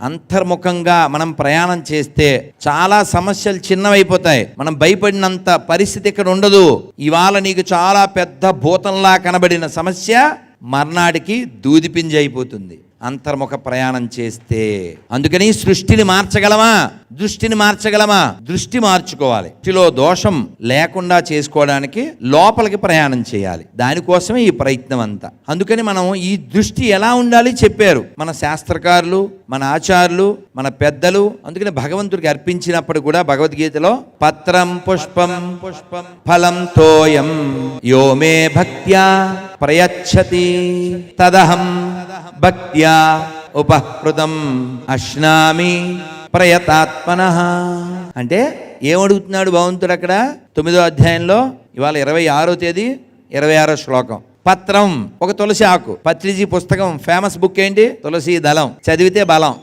అంతర్ముఖంగా మనం ప్రయాణం చేస్తే చాలా సమస్యలు చిన్నవైపోతాయి. మనం భయపడినంత పరిస్థితి ఇక్కడ ఉండదు. ఇవాళ నీకు చాలా పెద్ద భూతంలా కనబడిన సమస్య మర్నాడికి దూదిపింజ అయిపోతుంది అంతర్ముఖ ప్రయాణం చేస్తే. అందుకని సృష్టిని మార్చగలమా? దృష్టిని మార్చగలమా? దృష్టి మార్చుకోవాలి. దృష్టిలో దోషం లేకుండా చేసుకోవడానికి లోపలికి ప్రయాణం చేయాలి. దానికోసమే ఈ ప్రయత్నం అంతా. అందుకని మనం ఈ దృష్టి ఎలా ఉండాలి చెప్పారు మన శాస్త్రకారులు, మన ఆచార్యులు, మన పెద్దలు. అందుకని భగవంతుడికి అర్పించినప్పుడు కూడా భగవద్గీతలో పత్రం పుష్పం ఫలం తోయం యో మే భక్త్యా ప్రయచ్చతి తదహం భక్త్యా ఉపహృతం అశ్నామి ప్రయతాత్మనః. అంటే ఏమడుగుతున్నాడు భగవంతుడు అక్కడ 9వ అధ్యాయంలో? ఇవాళ 26వ తేదీ 26వ శ్లోకం. పత్రం, ఒక తులసి ఆకు. పత్రిజీ పుస్తకం ఫేమస్ బుక్ ఏంటి? తులసి దళం. చదివితే బలం.